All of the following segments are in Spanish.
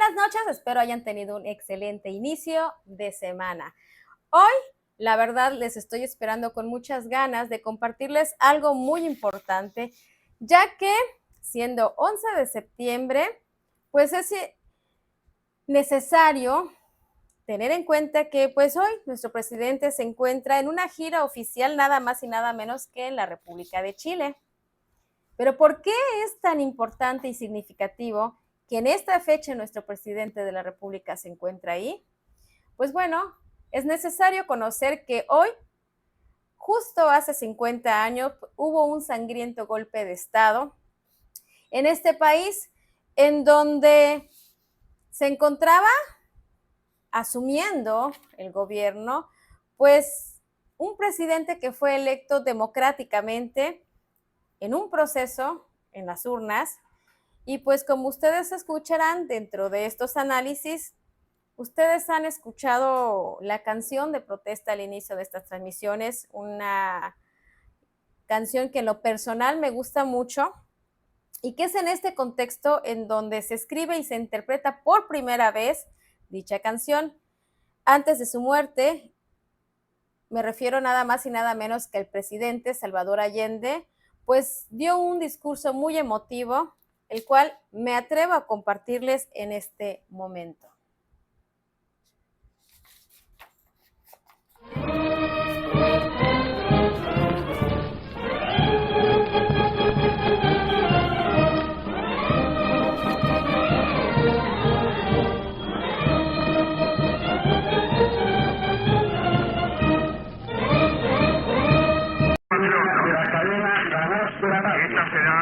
buenas noches, espero hayan tenido un excelente inicio de semana. Hoy, la verdad, les estoy esperando con muchas ganas de compartirles algo muy importante, ya que siendo 11 de septiembre, pues es necesario tener en cuenta que pues hoy nuestro presidente se encuentra en una gira oficial nada más y nada menos que en la República de Chile. Pero ¿por qué es tan importante y significativo que en esta fecha nuestro presidente de la República se encuentra ahí? Pues bueno, es necesario conocer que hoy, justo hace 50 años, hubo un sangriento golpe de Estado en este país en donde se encontraba asumiendo el gobierno, pues un presidente que fue electo democráticamente en un proceso en las urnas. Y pues como ustedes escucharán dentro de estos análisis, ustedes han escuchado la canción de protesta al inicio de estas transmisiones, una canción que en lo personal me gusta mucho y que es en este contexto en donde se escribe y se interpreta por primera vez dicha canción. Antes de su muerte, me refiero nada más y nada menos que el presidente Salvador Allende, pues dio un discurso muy emotivo, el cual me atrevo a compartirles en este momento. Esta será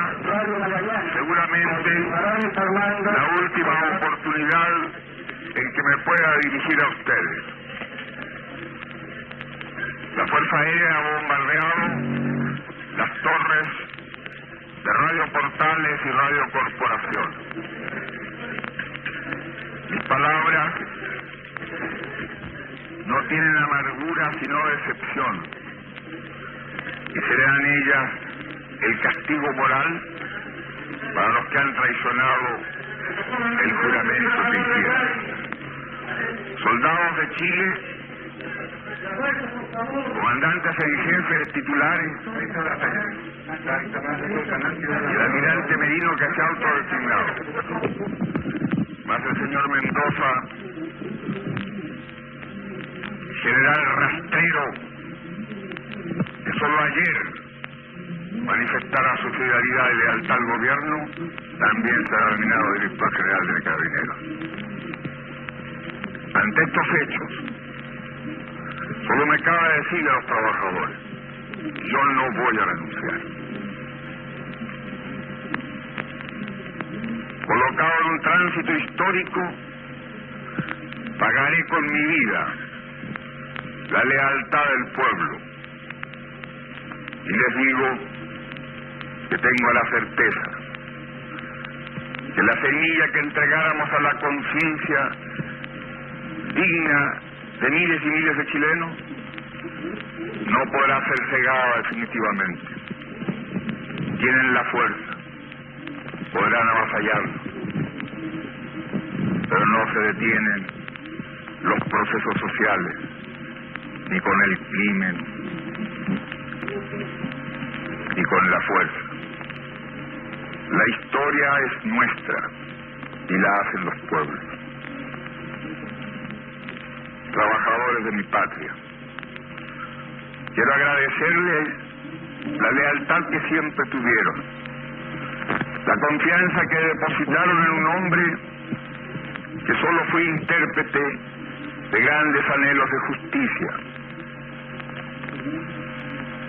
seguramente la última oportunidad en que me pueda dirigir a ustedes. La Fuerza Aérea ha bombardeado las torres de Radio Portales y Radio Corporación. Mis palabras no tienen amargura sino decepción, y serán ellas el castigo moral para los que han traicionado el juramento que hicieron. Soldados de Chile, comandantes en jefes titulares, y el almirante Merino que se ha autodesignado, más el señor Mendoza, general rastrero, que solo ayer manifestará su fidelidad y lealtad al gobierno, también será nominado director general de Carabineros. Ante estos hechos, solo me cabe decirle a los trabajadores: yo no voy a renunciar. Colocado en un tránsito histórico, pagaré con mi vida la lealtad del pueblo. Y les digo que tengo la certeza que la semilla que entregáramos a la conciencia digna de miles y miles de chilenos no podrá ser cegada definitivamente. Tienen la fuerza, podrán avasallarlo, pero no se detienen los procesos sociales, ni con el crimen, ni con la fuerza. La historia es nuestra y la hacen los pueblos. Trabajadores de mi patria, quiero agradecerles la lealtad que siempre tuvieron, la confianza que depositaron en un hombre que solo fue intérprete de grandes anhelos de justicia,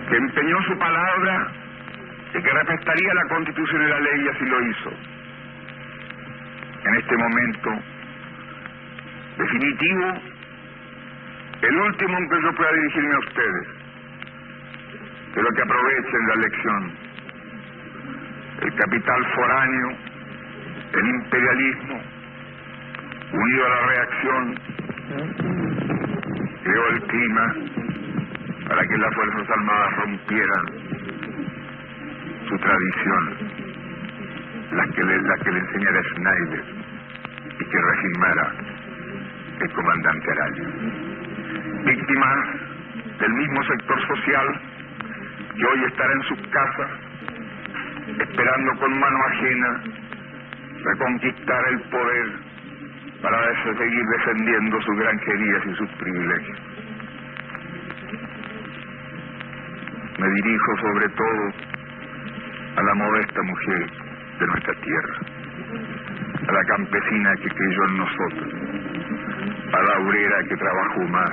que empeñó su palabra de que respetaría la Constitución y la ley, y así lo hizo. En este momento definitivo, el último en que yo pueda dirigirme a ustedes, pero que aprovechen la lección. El capital foráneo, el imperialismo, unido a la reacción, creó el clima para que las Fuerzas Armadas rompieran su tradición, la que le enseñara Schneider, y que reafirmara el comandante Araya. Víctimas del mismo sector social que hoy estará en sus casas esperando con mano ajena reconquistar el poder para seguir defendiendo sus granjerías y sus privilegios. Me dirijo sobre todo a la modesta mujer de nuestra tierra, a la campesina que creyó en nosotros, a la obrera que trabajó más,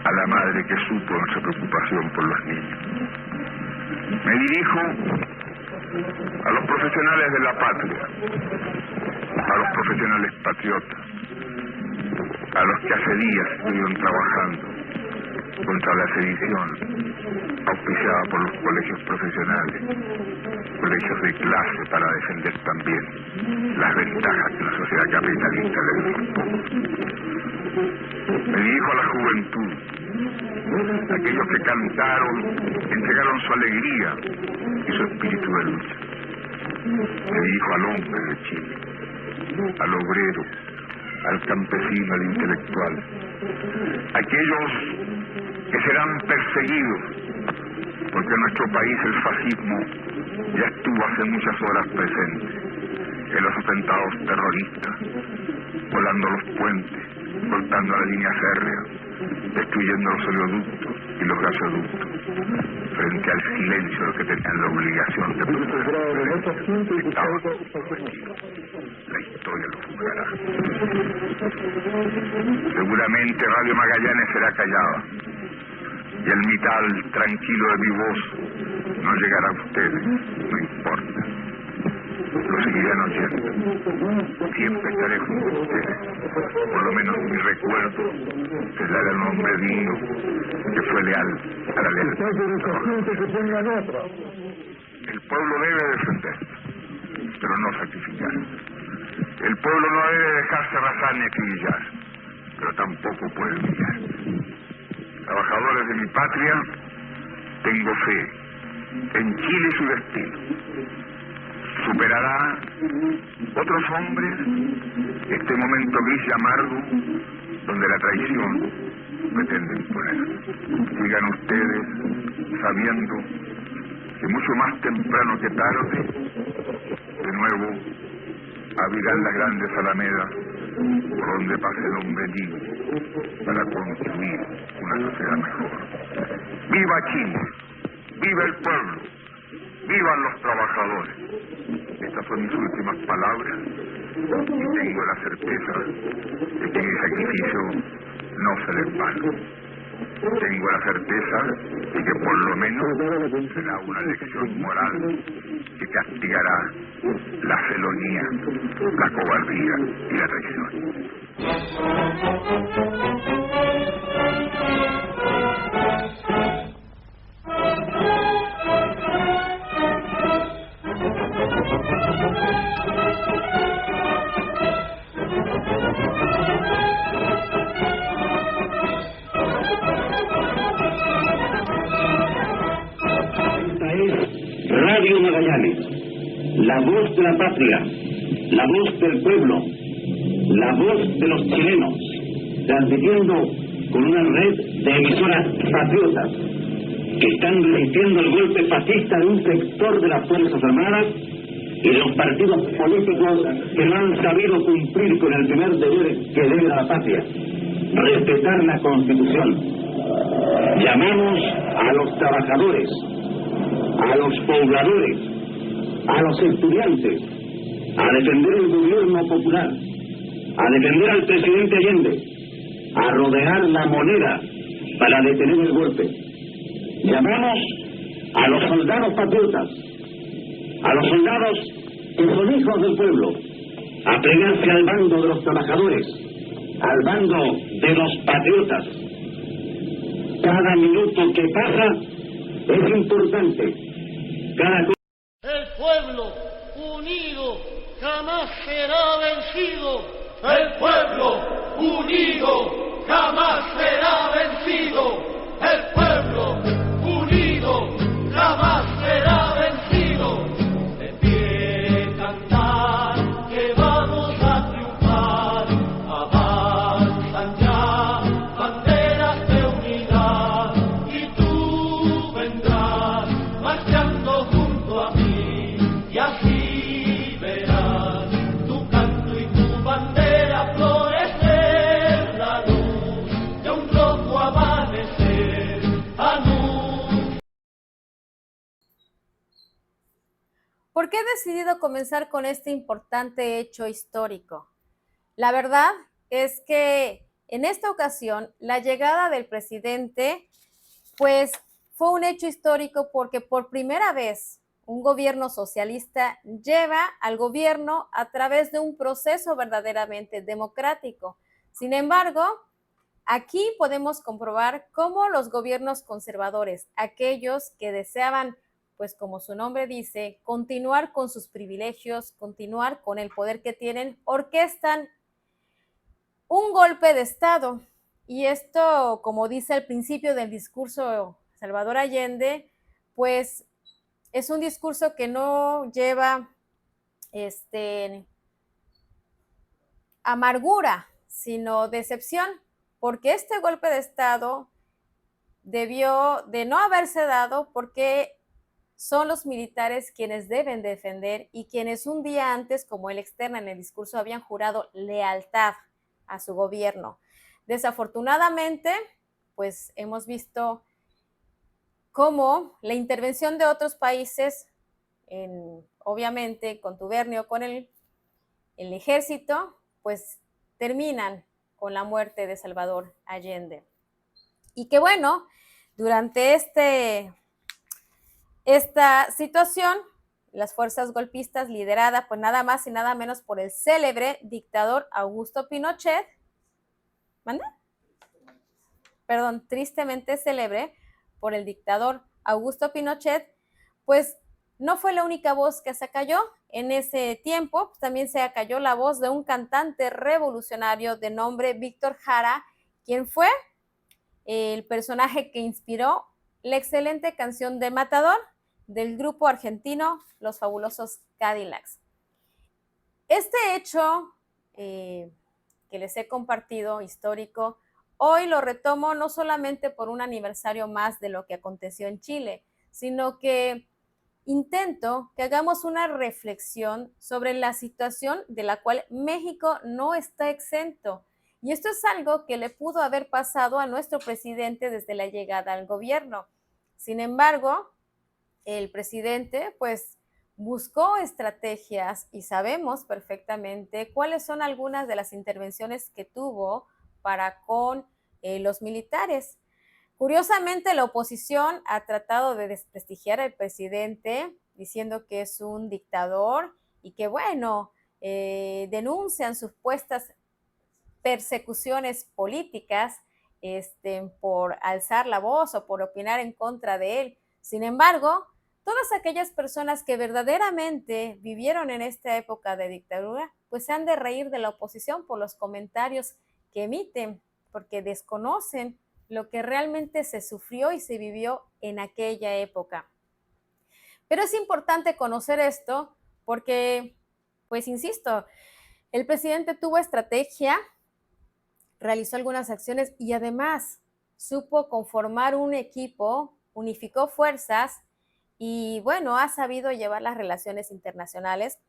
a la madre que supo nuestra preocupación por los niños. Me dirijo a los profesionales de la patria, a los profesionales patriotas, a los que hace días estuvieron trabajando contra la sedición auspiciada por los colegios profesionales, colegios de clase, para defender también las ventajas que la sociedad capitalista le dio a los pobres. Me dirijo a la juventud, aquellos que cantaron, entregaron su alegría y su espíritu de lucha. Me dirijo al hombre de Chile, al obrero, al campesino, al intelectual, aquellos que serán perseguidos, porque en nuestro país el fascismo ya estuvo hace muchas horas presente en los atentados terroristas, volando los puentes, cortando la línea férrea, destruyendo los oleoductos y los gasoductos, frente al silencio de los que tenían la obligación de proteger. La historia lo juzgará. Seguramente Radio Magallanes será callada y el mital tranquilo de mi voz no llegará a ustedes, no importa. Lo seguirán oyendo. Siempre estaré junto a ustedes. Por lo menos mi recuerdo será el nombre digno que fue leal a la lealtad. El pueblo debe defenderse, pero no sacrificar. El pueblo no debe dejarse arrasar ni acribillar, pero tampoco puede humillar. Trabajadores de mi patria, tengo fe en Chile y su destino. Superará otros hombres este momento gris y amargo donde la traición pretende imponer. Sigan ustedes sabiendo que mucho más temprano que tarde de nuevo abrirán las grandes alamedas por donde pase el hombre libre para construir una sociedad mejor. ¡Viva Chile! ¡Viva el pueblo! ¡Vivan los trabajadores! Estas son mis últimas palabras y tengo la certeza de que mi sacrificio no será en vano. Tengo la certeza de que por lo menos será una lección moral que castigará la felonía, la cobardía y la traición. Radio Magallanes, la voz de la patria, la voz del pueblo, la voz de los chilenos, transmitiendo con una red de emisoras patriotas que están resistiendo el golpe fascista de un sector de las Fuerzas Armadas y de los partidos políticos que no han sabido cumplir con el primer deber que debe a la patria: respetar la Constitución. Llamamos a los trabajadores, a los pobladores, a los estudiantes, a defender el gobierno popular, a defender al presidente Allende, a rodear la moneda para detener el golpe. Llamamos a los soldados patriotas, a los soldados que son hijos del pueblo, a plegarse al bando de los trabajadores, al bando de los patriotas. Cada minuto que pasa es importante. El pueblo unido jamás será vencido. El pueblo unido jamás será vencido. El pueblo unido jamás será vencido. De pie cantar que vamos a triunfar. ¿Por qué he decidido comenzar con este importante hecho histórico? La verdad es que en esta ocasión la llegada del presidente pues fue un hecho histórico porque por primera vez un gobierno socialista lleva al gobierno a través de un proceso verdaderamente democrático. Sin embargo, aquí podemos comprobar cómo los gobiernos conservadores, aquellos que deseaban, pues como su nombre dice, continuar con sus privilegios, continuar con el poder que tienen, orquestan un golpe de Estado. Y esto, como dice al principio del discurso Salvador Allende, pues es un discurso que no lleva amargura, sino decepción, porque este golpe de Estado debió de no haberse dado porque son los militares quienes deben defender y quienes un día antes, como él externa en el discurso, habían jurado lealtad a su gobierno. Desafortunadamente, pues hemos visto cómo la intervención de otros países, obviamente contubernio con el ejército, pues terminan con la muerte de Salvador Allende. Y que bueno, durante esta situación, las fuerzas golpistas lideradas pues nada más y nada menos por el célebre dictador Augusto Pinochet, tristemente célebre por el dictador Augusto Pinochet, pues no fue la única voz que se acalló. En ese tiempo pues, también se acalló la voz de un cantante revolucionario de nombre Víctor Jara, quien fue el personaje que inspiró la excelente canción de Matador del grupo argentino Los Fabulosos Cadillacs. Este hecho que les he compartido, histórico, hoy lo retomo no solamente por un aniversario más de lo que aconteció en Chile, sino que intento que hagamos una reflexión sobre la situación de la cual México no está exento. Y esto es algo que le pudo haber pasado a nuestro presidente desde la llegada al gobierno. Sin embargo, el presidente pues buscó estrategias y sabemos perfectamente cuáles son algunas de las intervenciones que tuvo para con los militares. Curiosamente, la oposición ha tratado de desprestigiar al presidente diciendo que es un dictador y que, bueno, denuncian supuestas persecuciones políticas por alzar la voz o por opinar en contra de él. Sin embargo, todas aquellas personas que verdaderamente vivieron en esta época de dictadura, pues se han de reír de la oposición por los comentarios que emiten, porque desconocen lo que realmente se sufrió y se vivió en aquella época. Pero es importante conocer esto porque, pues insisto, el presidente tuvo estrategia, realizó algunas acciones y además supo conformar un equipo, unificó fuerzas y, bueno, ha sabido llevar las relaciones internacionales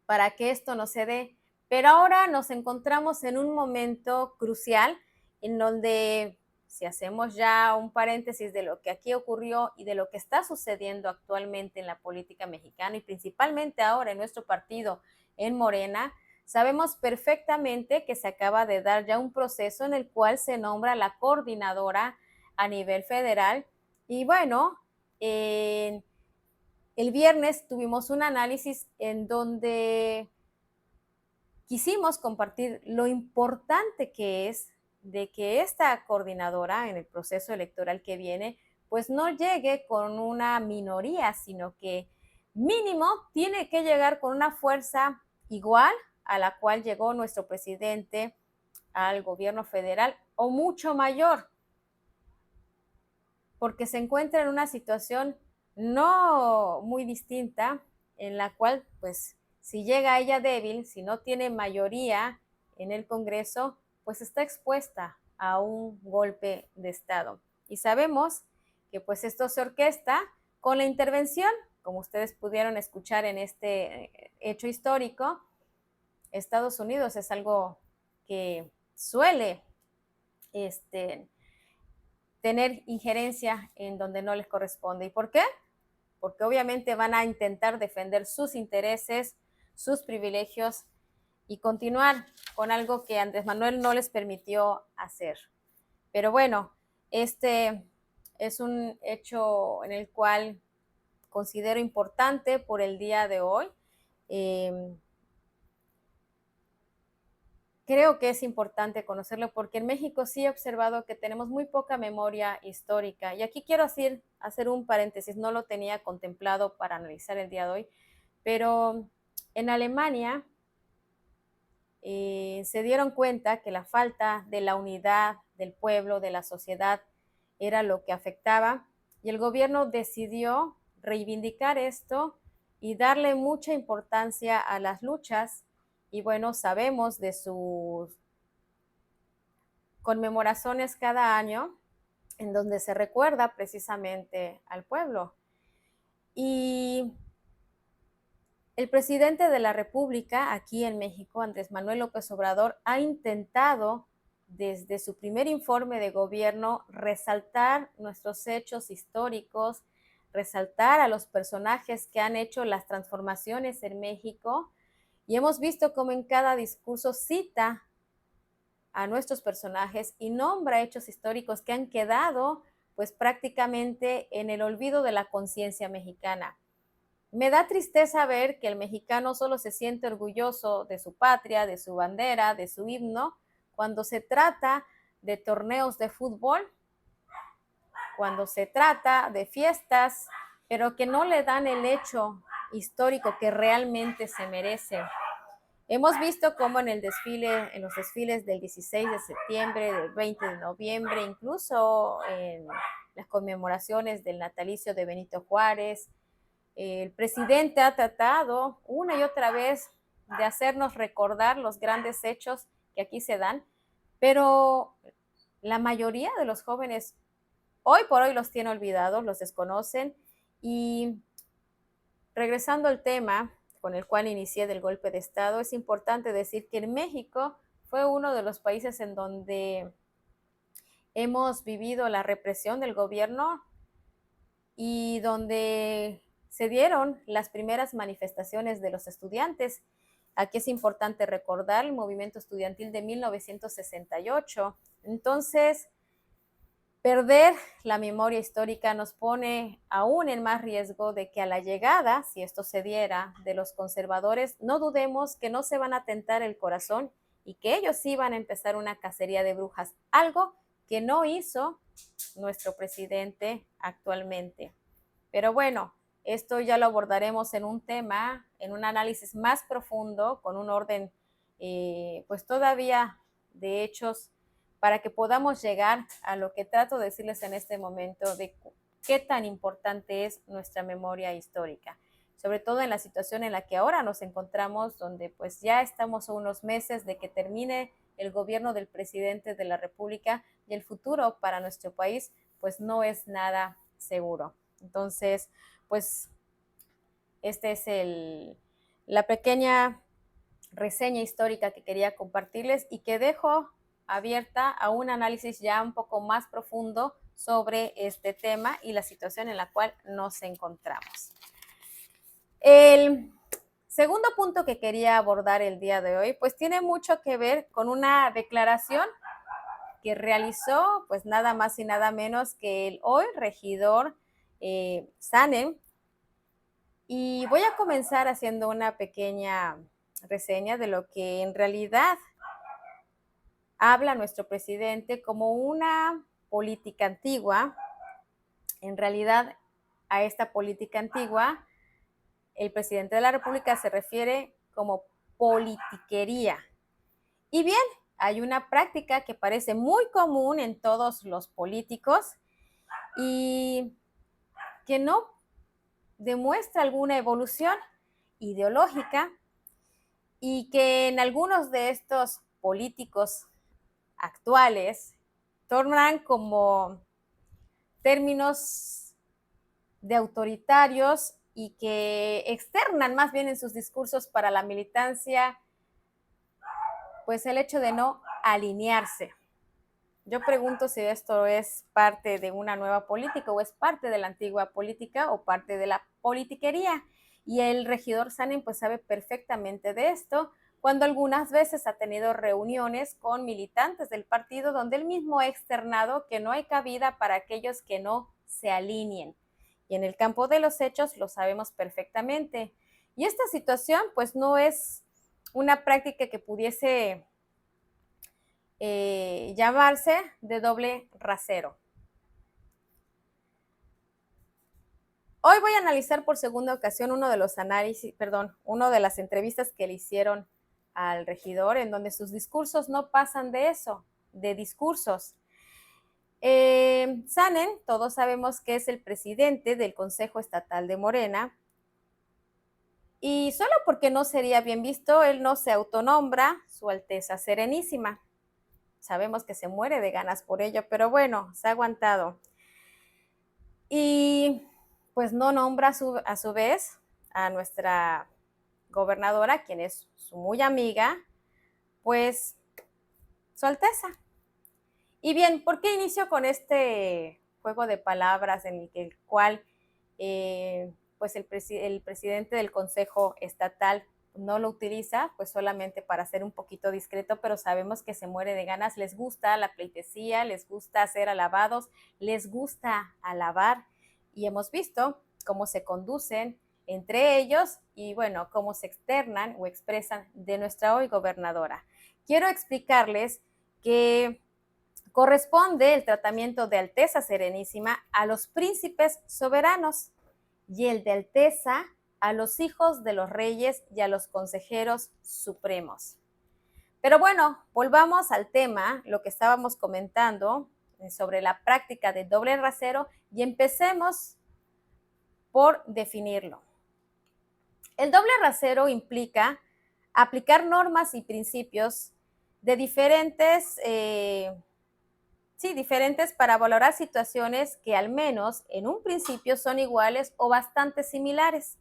para que esto no se dé. Pero ahora nos encontramos en un momento crucial en donde, si hacemos ya un paréntesis de lo que aquí ocurrió y de lo que está sucediendo actualmente en la política mexicana y principalmente ahora en nuestro partido, en Morena, sabemos perfectamente que se acaba de dar ya un proceso en el cual se nombra la coordinadora a nivel federal. Y bueno, el viernes tuvimos un análisis en donde quisimos compartir lo importante que es de que esta coordinadora en el proceso electoral que viene, pues no llegue con una minoría, sino que mínimo tiene que llegar con una fuerza igual a la cual llegó nuestro presidente al gobierno federal o mucho mayor, porque se encuentra en una situación no muy distinta en la cual, pues, si llega ella débil, si no tiene mayoría en el Congreso, pues está expuesta a un golpe de Estado. Y sabemos que pues esto se orquesta con la intervención, como ustedes pudieron escuchar en este hecho histórico. Estados Unidos es algo que suele tener injerencia en donde no les corresponde. ¿Y por qué? porque obviamente van a intentar defender sus intereses, sus privilegios y continuar con algo que Andrés Manuel no les permitió hacer. Pero bueno, este es un hecho en el cual considero importante por el día de hoy. Creo que es importante conocerlo porque en México sí he observado que tenemos muy poca memoria histórica. Y aquí quiero hacer un paréntesis, no lo tenía contemplado para analizar el día de hoy, pero en Alemania se dieron cuenta que la falta de la unidad del pueblo, de la sociedad, era lo que afectaba y el gobierno decidió reivindicar esto y darle mucha importancia a las luchas. Y bueno, sabemos de sus conmemoraciones cada año en donde se recuerda precisamente al pueblo. Y el presidente de la República aquí en México, Andrés Manuel López Obrador, ha intentado desde su primer informe de gobierno resaltar nuestros hechos históricos, resaltar a los personajes que han hecho las transformaciones en México, y hemos visto cómo en cada discurso cita a nuestros personajes y nombra hechos históricos que han quedado pues prácticamente en el olvido de la conciencia mexicana. Me da tristeza ver que el mexicano solo se siente orgulloso de su patria, de su bandera, de su himno, cuando se trata de torneos de fútbol, cuando se trata de fiestas, pero que no le dan el hecho histórico que realmente se merece. Hemos visto cómo en los desfiles del 16 de septiembre, del 20 de noviembre, incluso en las conmemoraciones del natalicio de Benito Juárez, el presidente ha tratado una y otra vez de hacernos recordar los grandes hechos que aquí se dan, pero la mayoría de los jóvenes hoy por hoy los tiene olvidados, los desconocen. Y regresando al tema con el cual inicié del golpe de Estado, es importante decir que en México fue uno de los países en donde hemos vivido la represión del gobierno y donde se dieron las primeras manifestaciones de los estudiantes. Aquí es importante recordar el movimiento estudiantil de 1968. Entonces, perder la memoria histórica nos pone aún en más riesgo de que a la llegada, si esto se diera, de los conservadores, no dudemos que no se van a tentar el corazón y que ellos sí van a empezar una cacería de brujas, algo que no hizo nuestro presidente actualmente. Pero bueno, esto ya lo abordaremos en un tema, en un análisis más profundo, con un orden pues todavía de hechos, para que podamos llegar a lo que trato de decirles en este momento de qué tan importante es nuestra memoria histórica, sobre todo en la situación en la que ahora nos encontramos, donde pues ya estamos a unos meses de que termine el gobierno del presidente de la República y el futuro para nuestro país pues no es nada seguro. Entonces, pues esta es la pequeña reseña histórica que quería compartirles y que dejo abierta a un análisis ya un poco más profundo sobre este tema y la situación en la cual nos encontramos. El segundo punto que quería abordar el día de hoy, pues tiene mucho que ver con una declaración que realizó, pues nada más y nada menos que el hoy regidor Sanem. Y voy a comenzar haciendo una pequeña reseña de lo que en realidad habla nuestro presidente como una política antigua. En realidad, a esta política antigua, el presidente de la República se refiere como politiquería. Y bien, hay una práctica que parece muy común en todos los políticos y que no demuestra alguna evolución ideológica y que en algunos de estos políticos actuales tornan como términos de autoritarios y que externan más bien en sus discursos para la militancia pues el hecho de no alinearse. Yo pregunto si esto es parte de una nueva política o es parte de la antigua política o parte de la politiquería. Y el regidor Sanen pues sabe perfectamente de esto, cuando algunas veces ha tenido reuniones con militantes del partido donde él mismo ha externado que no hay cabida para aquellos que no se alineen. Y en el campo de los hechos lo sabemos perfectamente. Y esta situación pues no es una práctica que pudiese llamarse de doble rasero. Hoy voy a analizar por segunda ocasión uno de las entrevistas que le hicieron al regidor, en donde sus discursos no pasan de eso, de discursos. Sanen, todos sabemos que es el presidente del Consejo Estatal de Morena, y solo porque no sería bien visto, él no se autonombra Su Alteza Serenísima. Sabemos que se muere de ganas por ello, pero bueno, se ha aguantado. Y pues no nombra a su vez a nuestra gobernadora, quien es su muy amiga, pues Su Alteza. Y bien, ¿por qué inicio con este juego de palabras en el cual pues el presidente del Consejo Estatal no lo utiliza, pues solamente para ser un poquito discreto, pero sabemos que se muere de ganas, les gusta la pleitesía, les gusta ser alabados, les gusta alabar, y hemos visto cómo se conducen entre ellos y bueno, cómo se externan o expresan de nuestra hoy gobernadora. Quiero explicarles que corresponde el tratamiento de Alteza Serenísima a los príncipes soberanos y el de Alteza a los hijos de los reyes y a los consejeros supremos. Pero bueno, volvamos al tema, lo que estábamos comentando sobre la práctica de doble rasero, y empecemos por definirlo. El doble rasero implica aplicar normas y principios de diferentes para valorar situaciones que al menos en un principio son iguales o bastante similares.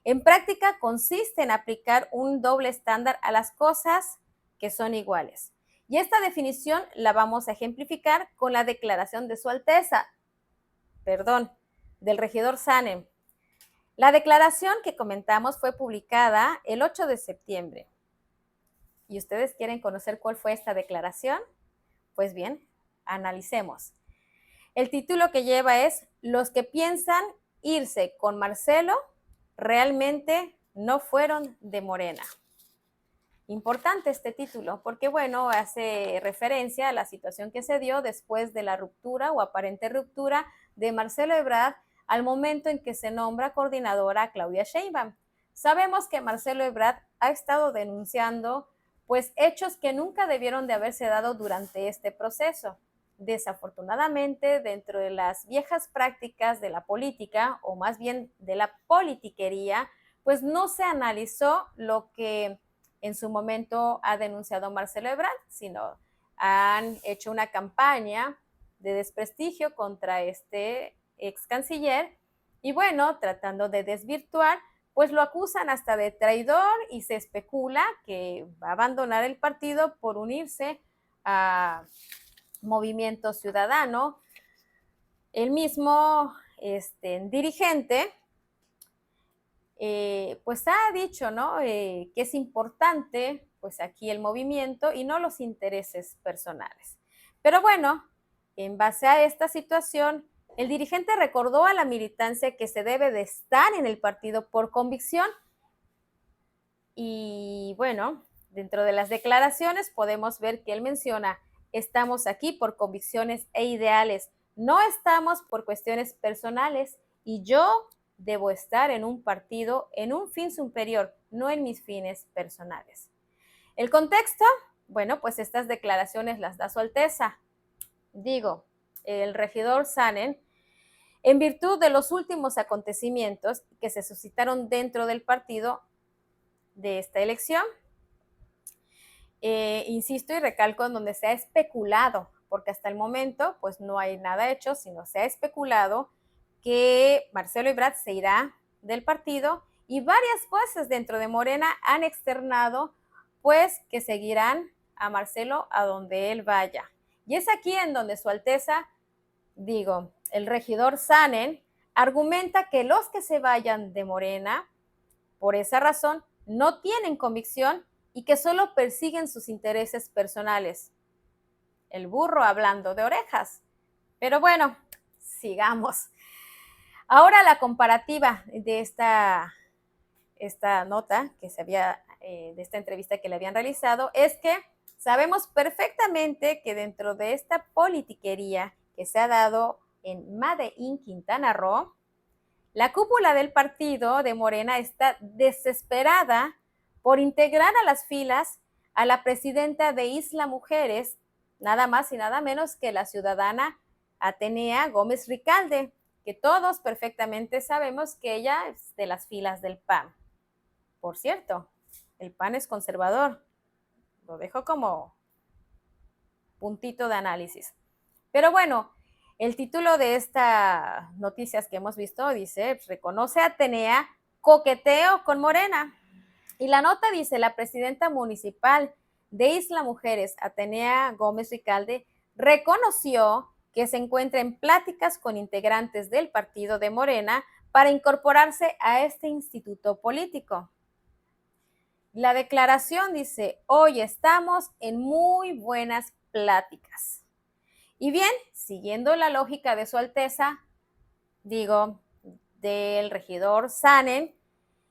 En práctica consiste en aplicar un doble estándar a las cosas que son iguales. Y esta definición la vamos a ejemplificar con la declaración de Su Alteza, del regidor Sanen. La declaración que comentamos fue publicada el 8 de septiembre. ¿Y ustedes quieren conocer cuál fue esta declaración? Pues bien, analicemos. El título que lleva es: los que piensan irse con Marcelo realmente no fueron de Morena. Importante este título porque, bueno, hace referencia a la situación que se dio después de la ruptura o aparente ruptura de Marcelo Ebrard al momento en que se nombra coordinadora a Claudia Sheinbaum. Sabemos que Marcelo Ebrard ha estado denunciando pues hechos que nunca debieron de haberse dado durante este proceso. Desafortunadamente, dentro de las viejas prácticas de la política, o más bien de la politiquería, pues no se analizó lo que en su momento ha denunciado Marcelo Ebrard, sino han hecho una campaña de desprestigio contra este ex canciller y bueno, tratando de desvirtuar, pues lo acusan hasta de traidor y se especula que va a abandonar el partido por unirse a Movimiento Ciudadano. El mismo dirigente pues ha dicho, ¿no? Que es importante pues aquí el movimiento y no los intereses personales. Pero bueno, en base a esta situación, el dirigente recordó a la militancia que se debe de estar en el partido por convicción. Y bueno, dentro de las declaraciones podemos ver que él menciona: estamos aquí por convicciones e ideales, no estamos por cuestiones personales, y yo debo estar en un partido en un fin superior, no en mis fines personales. El contexto, bueno, pues estas declaraciones las da Su Alteza. Digo, el regidor Sanen, en virtud de los últimos acontecimientos que se suscitaron dentro del partido de esta elección, insisto y recalco, en donde se ha especulado, porque hasta el momento pues no hay nada hecho, sino se ha especulado que Marcelo Ebrard se irá del partido, y varias voces dentro de Morena han externado pues que seguirán a Marcelo a donde él vaya. Y es aquí en donde Su Alteza, el regidor Sanen, argumenta que los que se vayan de Morena, por esa razón, no tienen convicción y que solo persiguen sus intereses personales. El burro hablando de orejas. Pero bueno, sigamos. Ahora la comparativa de esta nota que se había, de esta entrevista que le habían realizado, es que sabemos perfectamente que dentro de esta politiquería que se ha dado en Medellín, Quintana Roo, la cúpula del partido de Morena está desesperada por integrar a las filas a la presidenta de Isla Mujeres, nada más y nada menos que la ciudadana Atenea Gómez Ricalde, que todos perfectamente sabemos que ella es de las filas del PAN. Por cierto, el PAN es conservador. Lo dejo como puntito de análisis. Pero bueno, el título de estas noticias que hemos visto dice, reconoce a Atenea coqueteo con Morena. Y la nota dice, la presidenta municipal de Isla Mujeres, Atenea Gómez Ricalde, reconoció que se encuentra en pláticas con integrantes del partido de Morena para incorporarse a este instituto político. La declaración dice, hoy estamos en muy buenas pláticas. Y bien, siguiendo la lógica de Su Alteza, del regidor Sanen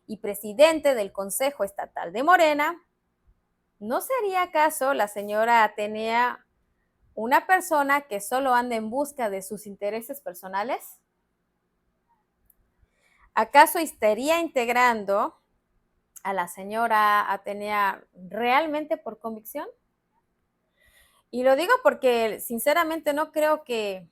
y presidente del Consejo Estatal de Morena, ¿no sería acaso la señora Atenea una persona que solo anda en busca de sus intereses personales? ¿Acaso estaría integrando a la señora Atenea realmente por convicción? Y lo digo porque sinceramente no creo que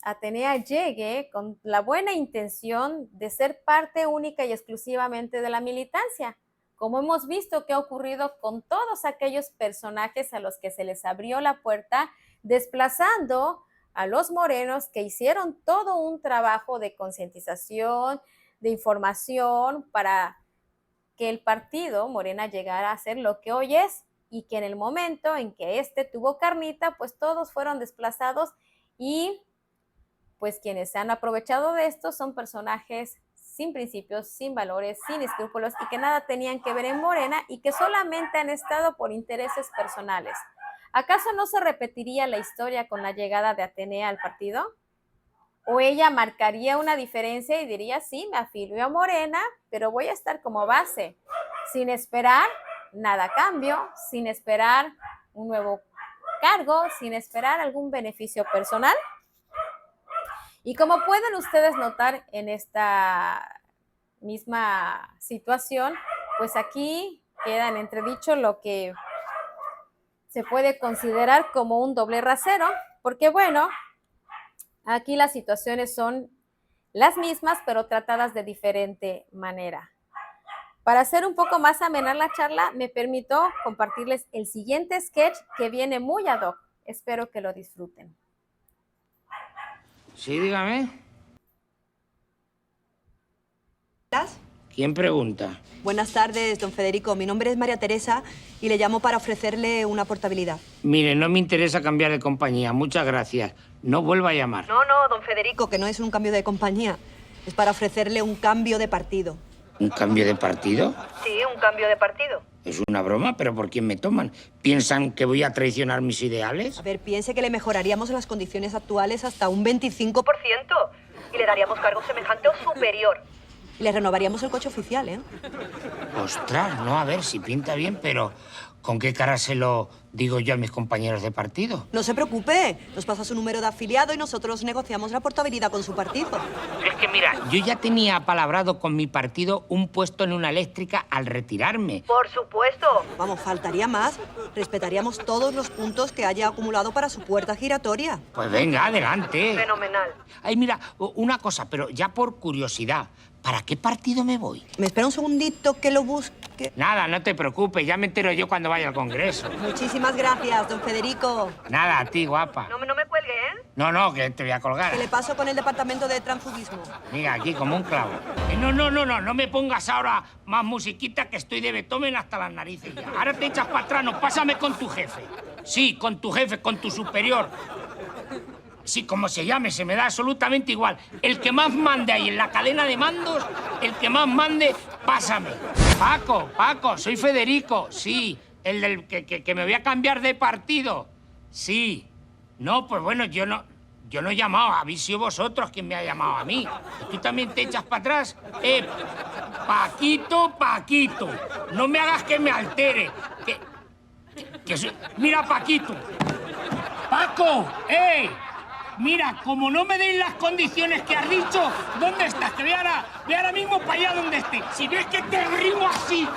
Atenea llegue con la buena intención de ser parte única y exclusivamente de la militancia, como hemos visto que ha ocurrido con todos aquellos personajes a los que se les abrió la puerta, desplazando a los morenos que hicieron todo un trabajo de concientización, de información para que el partido Morena llegara a ser lo que hoy es, y que en el momento en que tuvo carnita, pues todos fueron desplazados y pues quienes se han aprovechado de esto son personajes sin principios, sin valores, sin escrúpulos y que nada tenían que ver en Morena y que solamente han estado por intereses personales. ¿Acaso no se repetiría la historia con la llegada de Atenea al partido? ¿O ella marcaría una diferencia y diría, sí, me afilio a Morena, pero voy a estar como base, sin esperar nada a cambio, sin esperar un nuevo cargo, sin esperar algún beneficio personal? Y como pueden ustedes notar en esta misma situación, pues aquí queda en entredicho lo que se puede considerar como un doble rasero, porque bueno, aquí las situaciones son las mismas, pero tratadas de diferente manera. Para hacer un poco más amena la charla, me permito compartirles el siguiente sketch que viene muy ad hoc. Espero que lo disfruten. Sí, dígame. ¿Estás? ¿Quién pregunta? Buenas tardes, don Federico. Mi nombre es María Teresa y le llamo para ofrecerle una portabilidad. Mire, no me interesa cambiar de compañía. Muchas gracias. No vuelva a llamar. No, don Federico, que no es un cambio de compañía. Es para ofrecerle un cambio de partido. ¿Un cambio de partido? Sí, un cambio de partido. Es una broma, pero ¿por quién me toman? ¿Piensan que voy a traicionar mis ideales? A ver, piense que le mejoraríamos las condiciones actuales hasta un 25%. Y le daríamos cargo semejante o superior. Y le renovaríamos el coche oficial, ¿eh? Ostras, no, a ver si pinta bien, pero ¿con qué cara se lo digo yo a mis compañeros de partido? No se preocupe, nos pasa su número de afiliado y nosotros negociamos la portabilidad con su partido. Es que mira, yo ya tenía apalabrado con mi partido un puesto en una eléctrica al retirarme. Por supuesto. Vamos, faltaría más. Respetaríamos todos los puntos que haya acumulado para su puerta giratoria. Pues venga, adelante. Fenomenal. Ay, mira, una cosa, pero ya por curiosidad, ¿para qué partido me voy? ¿Me espera un segundito que lo busque? Nada, no te preocupes, ya me entero yo cuando vaya al Congreso. Muchísimas gracias, don Federico. Nada, a ti, guapa. No me cuelgue, ¿eh? No, que te voy a colgar. Que le paso con el departamento de transfugismo. Mira, aquí como un clavo. No me pongas ahora más musiquita que estoy de Beethoven hasta las narices ya. Ahora te echas para atrás, no, pásame con tu jefe. Sí, con tu jefe, con tu superior. Sí, como se llame, se me da absolutamente igual. El que más mande ahí en la cadena de mandos, el que más mande, pásame. Paco, soy Federico, sí. El del que me voy a cambiar de partido. Sí. No, pues bueno, yo no he llamado. Habéis sido vosotros quien me ha llamado a mí. ¿Tú también te echas para atrás? Paquito, no me hagas que me altere. Mira, Paquito. Paco, mira, como no me deis las condiciones que has dicho, ¿dónde estás? Que ve ahora mismo para allá donde esté. Si ves que te rimo así,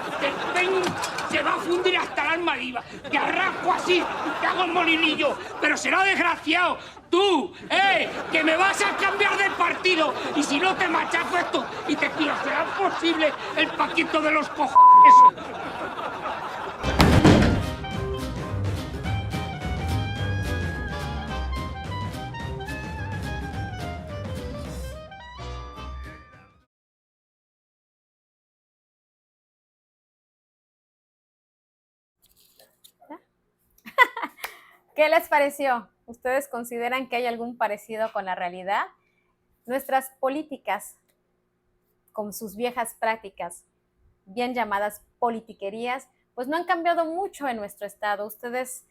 se va a fundir hasta el alma viva. Te arrasco así, te hago el molinillo. Pero será desgraciado. Tú, que me vas a cambiar de partido. Y si no te machaco esto y te tiro, será posible el Paquito de los cojones. ¿Qué les pareció? ¿Ustedes consideran que hay algún parecido con la realidad? Nuestras políticas, con sus viejas prácticas, bien llamadas politiquerías, pues no han cambiado mucho en nuestro estado. Ustedes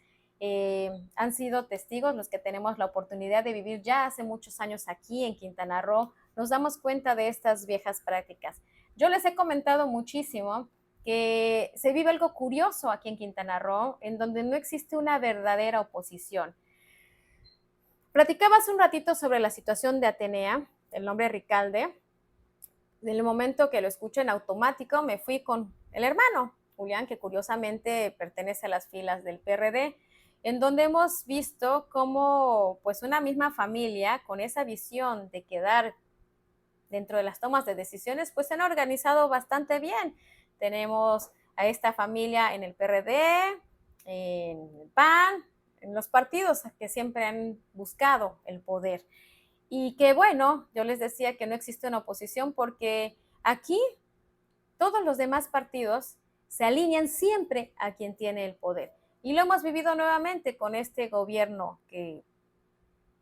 han sido testigos, los que tenemos la oportunidad de vivir ya hace muchos años aquí en Quintana Roo, nos damos cuenta de estas viejas prácticas. Yo les he comentado muchísimo que se vive algo curioso aquí en Quintana Roo, en donde no existe una verdadera oposición. Platicaba hace un ratito sobre la situación de Atenea, el nombre Ricalde. En el momento que lo escucho en automático, me fui con el hermano, Julián, que curiosamente pertenece a las filas del PRD, en donde hemos visto cómo pues una misma familia, con esa visión de quedar dentro de las tomas de decisiones, pues se han organizado bastante bien. Tenemos a esta familia en el PRD, en el PAN, en los partidos que siempre han buscado el poder. Y que bueno, yo les decía que no existe una oposición porque aquí todos los demás partidos se alinean siempre a quien tiene el poder. Y lo hemos vivido nuevamente con este gobierno que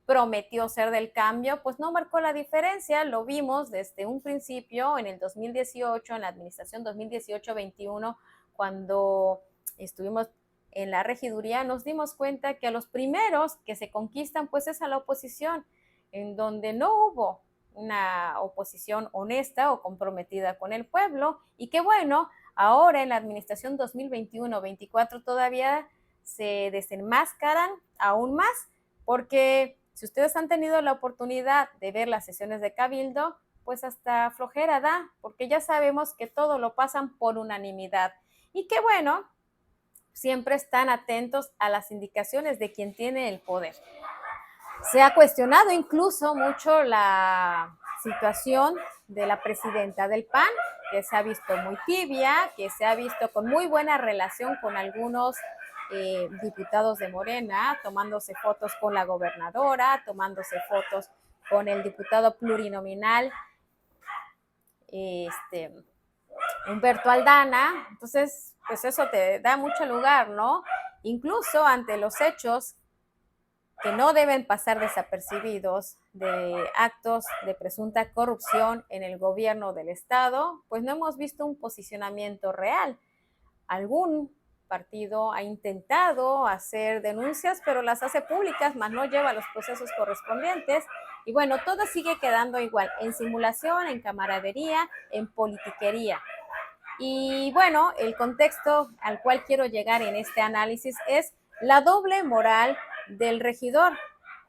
prometió ser del cambio, pues no marcó la diferencia. Lo vimos desde un principio en el 2018, en la administración 2018-21, cuando estuvimos en la regiduría, nos dimos cuenta que a los primeros que se conquistan pues es a la oposición, en donde no hubo una oposición honesta o comprometida con el pueblo, y que bueno, ahora en la administración 2021-24 todavía se desenmascaran aún más, porque si ustedes han tenido la oportunidad de ver las sesiones de Cabildo, pues hasta flojera da, porque ya sabemos que todo lo pasan por unanimidad. Y que bueno, siempre están atentos a las indicaciones de quien tiene el poder. Se ha cuestionado incluso mucho la situación de la presidenta del PAN, que se ha visto muy tibia, que se ha visto con muy buena relación con algunos diputados de Morena, tomándose fotos con la gobernadora, tomándose fotos con el diputado plurinominal Humberto Aldana. Entonces, pues eso te da mucho lugar, ¿no? Incluso ante los hechos que no deben pasar desapercibidos de actos de presunta corrupción en el gobierno del estado, pues no hemos visto un posicionamiento real. Algún partido ha intentado hacer denuncias, pero las hace públicas, más no lleva los procesos correspondientes. Y bueno, todo sigue quedando igual, en simulación, en camaradería, en politiquería. Y bueno, el contexto al cual quiero llegar en este análisis es la doble moral del regidor.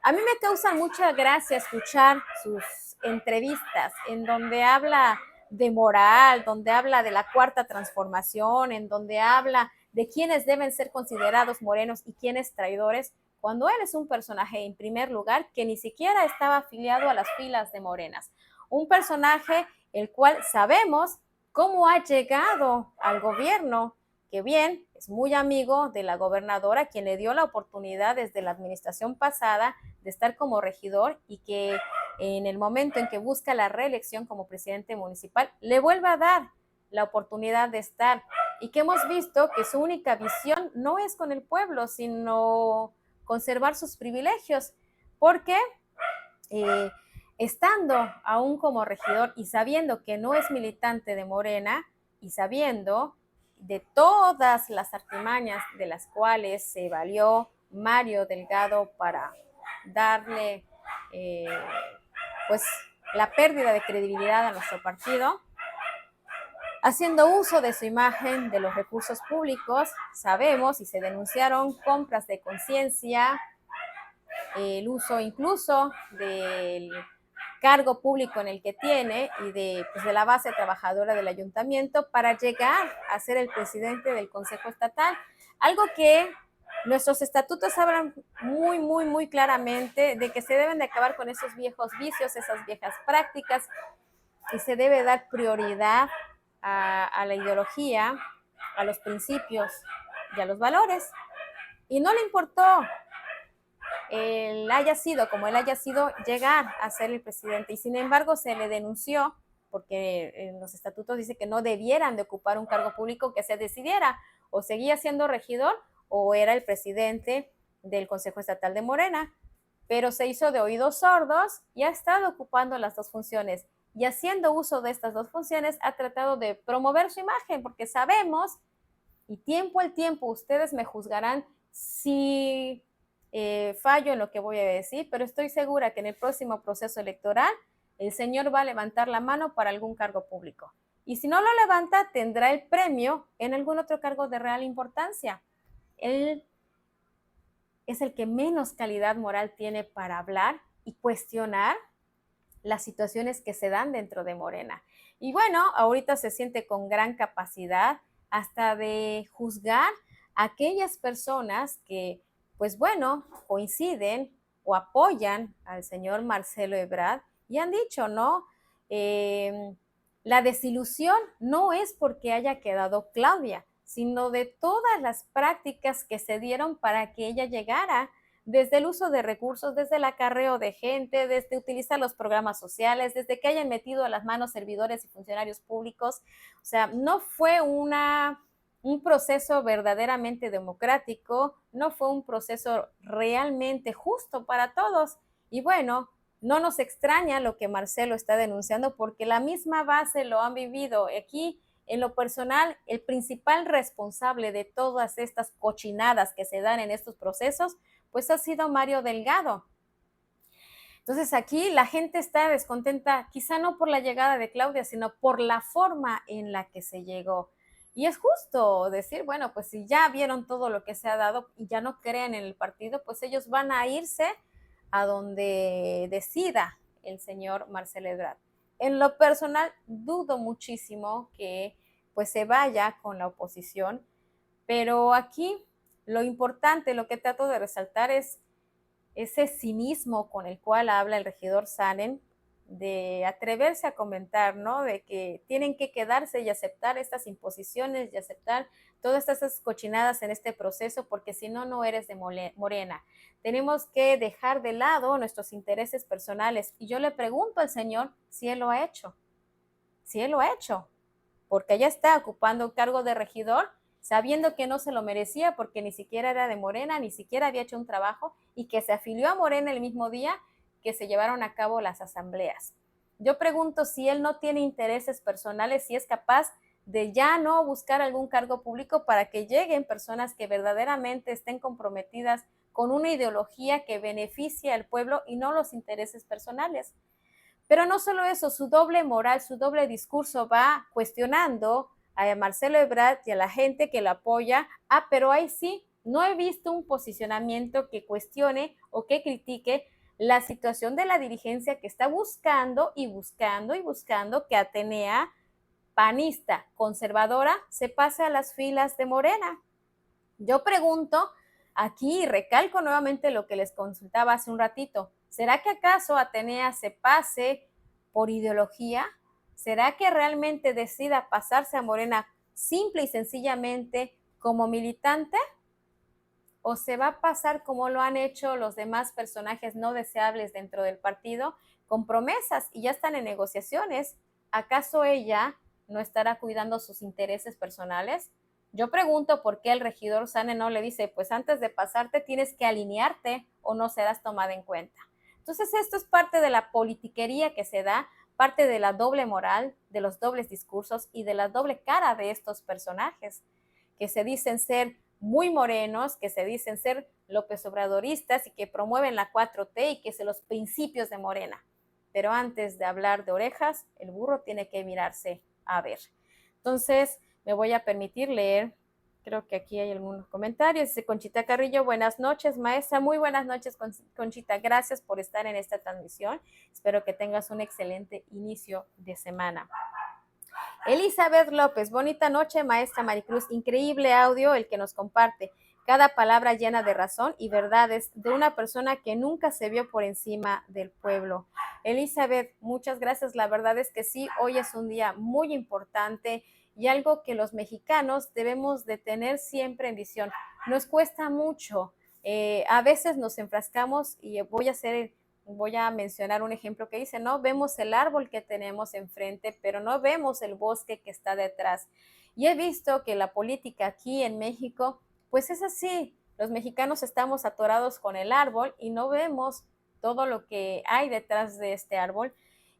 A mí me causa mucha gracia escuchar sus entrevistas en donde habla de moral, donde habla de la cuarta transformación, en donde habla de quiénes deben ser considerados morenos y quiénes traidores, cuando él es un personaje, en primer lugar, que ni siquiera estaba afiliado a las filas de Morenas. Un personaje el cual sabemos cómo ha llegado al gobierno, que bien, es muy amigo de la gobernadora, quien le dio la oportunidad desde la administración pasada de estar como regidor, y que en el momento en que busca la reelección como presidente municipal, le vuelve a dar la oportunidad de estar y que hemos visto que su única visión no es con el pueblo, sino conservar sus privilegios, porque estando aún como regidor y sabiendo que no es militante de Morena y sabiendo de todas las artimañas de las cuales se valió Mario Delgado para darle pues la pérdida de credibilidad a nuestro partido, haciendo uso de su imagen, de los recursos públicos, sabemos y se denunciaron compras de conciencia, el uso incluso del cargo público en el que tiene y de la base trabajadora del ayuntamiento para llegar a ser el presidente del Consejo Estatal, algo que nuestros estatutos hablan muy claramente de que se deben de acabar con esos viejos vicios, esas viejas prácticas, y se debe dar prioridad a la ideología, a los principios y a los valores. Y no le importó él haya sido como él haya sido llegar a ser el presidente, y sin embargo se le denunció porque en los estatutos dice que no debieran de ocupar un cargo público, que se decidiera o seguía siendo regidor o era el presidente del Consejo Estatal de Morena, pero se hizo de oídos sordos y ha estado ocupando las dos funciones, y haciendo uso de estas dos funciones ha tratado de promover su imagen, porque sabemos, y tiempo al tiempo ustedes me juzgarán si fallo en lo que voy a decir, pero estoy segura que en el próximo proceso electoral el señor va a levantar la mano para algún cargo público. Y si no lo levanta, tendrá el premio en algún otro cargo de real importancia. Él es el que menos calidad moral tiene para hablar y cuestionar las situaciones que se dan dentro de Morena. Y bueno, ahorita se siente con gran capacidad hasta de juzgar a aquellas personas que, pues bueno, coinciden o apoyan al señor Marcelo Ebrard y han dicho, ¿no? La desilusión no es porque haya quedado Claudia, sino de todas las prácticas que se dieron para que ella llegara, desde el uso de recursos, desde el acarreo de gente, desde utilizar los programas sociales, desde que hayan metido a las manos servidores y funcionarios públicos. O sea, no fue un proceso verdaderamente democrático, no fue un proceso realmente justo para todos. Y bueno, no nos extraña lo que Marcelo está denunciando, porque la misma base lo han vivido. Aquí, en lo personal, el principal responsable de todas estas cochinadas que se dan en estos procesos, pues ha sido Mario Delgado. Entonces aquí la gente está descontenta, quizá no por la llegada de Claudia, sino por la forma en la que se llegó. Y es justo decir, bueno, pues si ya vieron todo lo que se ha dado y ya no creen en el partido, pues ellos van a irse a donde decida el señor Marcelo Ebrard. En lo personal, dudo muchísimo que pues se vaya con la oposición, pero aquí lo importante, lo que trato de resaltar es ese cinismo con el cual habla el regidor Sanen, de atreverse a comentar, ¿no? De que tienen que quedarse y aceptar estas imposiciones y aceptar todas estas cochinadas en este proceso, porque si no, no eres de Morena. Tenemos que dejar de lado nuestros intereses personales. Y yo le pregunto al señor si él lo ha hecho. Si él lo ha hecho. Porque ella está ocupando un cargo de regidor sabiendo que no se lo merecía, porque ni siquiera era de Morena, ni siquiera había hecho un trabajo, y que se afilió a Morena el mismo día que se llevaron a cabo las asambleas. Yo pregunto si él no tiene intereses personales, si es capaz de ya no buscar algún cargo público para que lleguen personas que verdaderamente estén comprometidas con una ideología que beneficie al pueblo y no los intereses personales. Pero no solo eso, su doble moral, su doble discurso va cuestionando a Marcelo Ebrard y a la gente que lo apoya. Pero ahí sí, no he visto un posicionamiento que cuestione o que critique la situación de la dirigencia que está buscando que Atenea, panista, conservadora, se pase a las filas de Morena. Yo pregunto aquí y recalco nuevamente lo que les consultaba hace un ratito. ¿Será que acaso Atenea se pase por ideología? ¿Será que realmente decida pasarse a Morena simple y sencillamente como militante? ¿O se va a pasar como lo han hecho los demás personajes no deseables dentro del partido, con promesas y ya están en negociaciones? ¿Acaso ella no estará cuidando sus intereses personales? Yo pregunto por qué el regidor Sane no le dice, pues antes de pasarte tienes que alinearte o no serás tomada en cuenta. Entonces esto es parte de la politiquería que se da, parte de la doble moral, de los dobles discursos y de la doble cara de estos personajes que se dicen ser muy morenos, que se dicen ser López Obradoristas y que promueven la 4T y que son los principios de Morena. Pero antes de hablar de orejas, el burro tiene que mirarse a ver. Entonces, me voy a permitir leer, creo que aquí hay algunos comentarios. Dice Conchita Carrillo, buenas noches, maestra. Muy buenas noches, Conchita. Gracias por estar en esta transmisión. Espero que tengas un excelente inicio de semana. Elizabeth López, bonita noche, maestra Maricruz. Increíble audio el que nos comparte. Cada palabra llena de razón y verdades de una persona que nunca se vio por encima del pueblo. Elizabeth, muchas gracias. La verdad es que sí, hoy es un día muy importante y algo que los mexicanos debemos de tener siempre en visión. Nos cuesta mucho. A veces nos enfrascamos y voy a mencionar un ejemplo que dice, no vemos el árbol que tenemos enfrente, pero no vemos el bosque que está detrás. Y he visto que la política aquí en México, pues es así. Los mexicanos estamos atorados con el árbol y no vemos todo lo que hay detrás de este árbol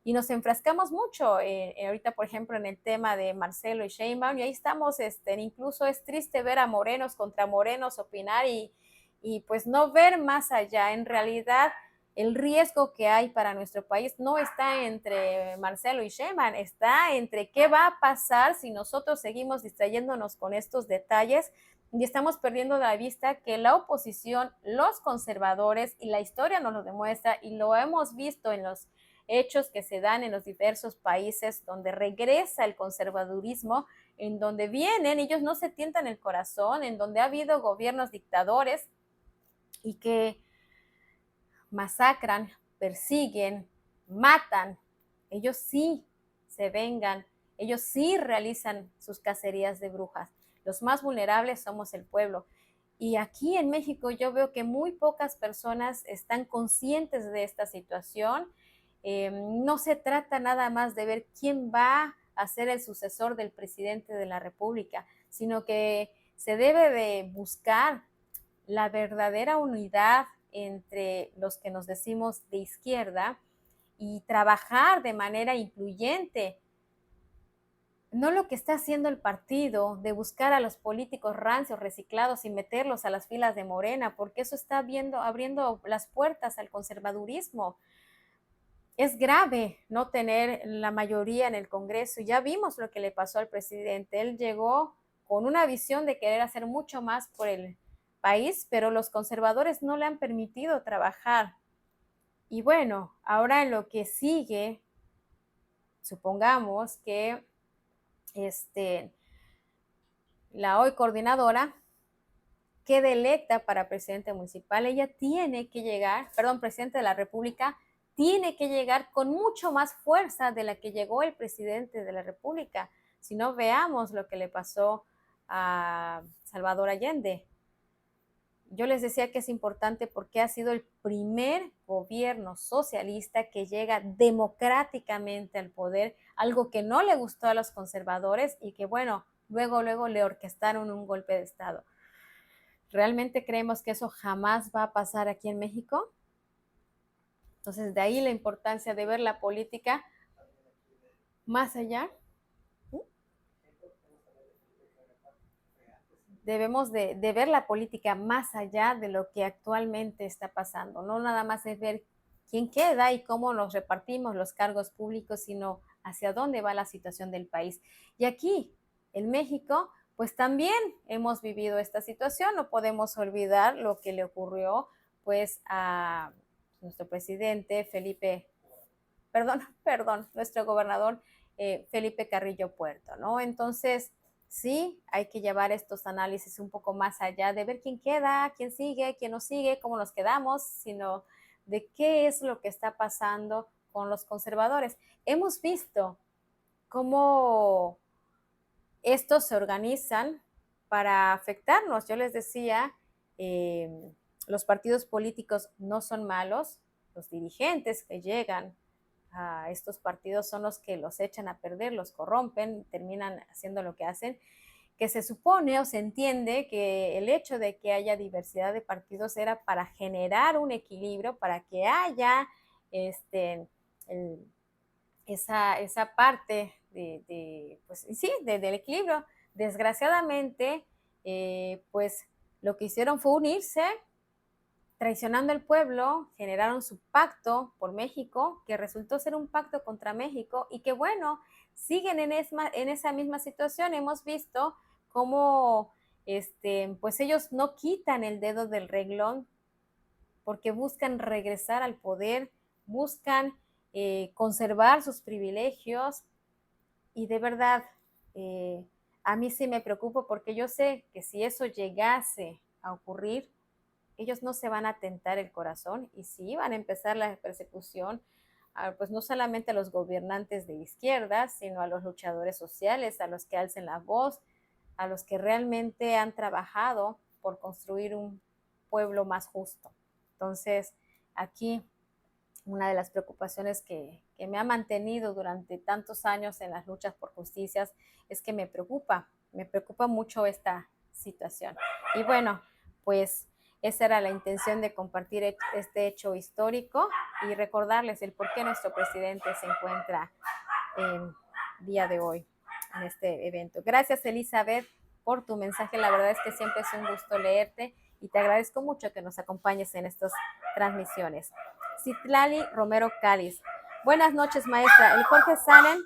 y nos enfrascamos mucho. Ahorita, por ejemplo, en el tema de Marcelo y Sheinbaum, y ahí estamos, incluso es triste ver a morenos contra morenos opinar y pues no ver más allá. En realidad, el riesgo que hay para nuestro país no está entre Marcelo y Sheinbaum, está entre qué va a pasar si nosotros seguimos distrayéndonos con estos detalles y estamos perdiendo de la vista que la oposición, los conservadores, y la historia nos lo demuestra y lo hemos visto en los hechos que se dan en los diversos países donde regresa el conservadurismo, en donde vienen, ellos no se tientan el corazón, en donde ha habido gobiernos dictadores y que masacran, persiguen, matan. Ellos sí se vengan, ellos sí realizan sus cacerías de brujas. Los más vulnerables somos el pueblo. Y aquí en México yo veo que muy pocas personas están conscientes de esta situación. No se trata nada más de ver quién va a ser el sucesor del presidente de la República, sino que se debe de buscar la verdadera unidad entre los que nos decimos de izquierda y trabajar de manera incluyente. No lo que está haciendo el partido de buscar a los políticos rancios, reciclados y meterlos a las filas de Morena, porque eso está abriendo las puertas al conservadurismo. Es grave no tener la mayoría en el Congreso. Ya vimos lo que le pasó al presidente. Él llegó con una visión de querer hacer mucho más por el país, pero los conservadores no le han permitido trabajar. Y bueno, ahora en lo que sigue, supongamos que la hoy coordinadora quede electa para presidente municipal. Ella tiene que llegar, presidente de la República, tiene que llegar con mucho más fuerza de la que llegó el presidente de la República. Si no, veamos lo que le pasó a Salvador Allende. Yo les decía que es importante porque ha sido el primer gobierno socialista que llega democráticamente al poder, algo que no le gustó a los conservadores y que, bueno, luego le orquestaron un golpe de Estado. ¿Realmente creemos que eso jamás va a pasar aquí en México? Entonces, de ahí la importancia de ver la política más allá. Debemos de ver la política más allá de lo que actualmente está pasando. No nada más es ver quién queda y cómo nos repartimos los cargos públicos, sino hacia dónde va la situación del país. Y aquí, en México, pues también hemos vivido esta situación. No podemos olvidar lo que le ocurrió pues a nuestro presidente nuestro gobernador Felipe Carrillo Puerto, ¿no? Entonces, sí, hay que llevar estos análisis un poco más allá de ver quién queda, quién sigue, quién no sigue, cómo nos quedamos, sino de qué es lo que está pasando con los conservadores. Hemos visto cómo estos se organizan para afectarnos. Yo les decía, los partidos políticos no son malos, los dirigentes que llegan a estos partidos son los que los echan a perder, los corrompen, terminan haciendo lo que hacen. que se supone o se entiende que el hecho de que haya diversidad de partidos era para generar un equilibrio, para que haya esa parte del equilibrio. Desgraciadamente, pues lo que hicieron fue unirse, traicionando al pueblo, generaron su pacto por México, que resultó ser un pacto contra México y que bueno, siguen en esa misma situación. Hemos visto cómo pues ellos no quitan el dedo del renglón porque buscan regresar al poder, buscan conservar sus privilegios y de verdad a mí sí me preocupa porque yo sé que si eso llegase a ocurrir, ellos no se van a tentar el corazón y sí van a empezar la persecución pues no solamente a los gobernantes de izquierda, sino a los luchadores sociales, a los que alcen la voz, a los que realmente han trabajado por construir un pueblo más justo. Entonces, aquí una de las preocupaciones que me ha mantenido durante tantos años en las luchas por justicias es que me preocupa mucho esta situación. Y bueno, pues esa era la intención de compartir este hecho histórico y recordarles el por qué nuestro presidente se encuentra el día de hoy en este evento. Gracias, Elizabeth, por tu mensaje. La verdad es que siempre es un gusto leerte y te agradezco mucho que nos acompañes en estas transmisiones. Citlali Romero Cáliz. Buenas noches, maestra. El Jorge Sanen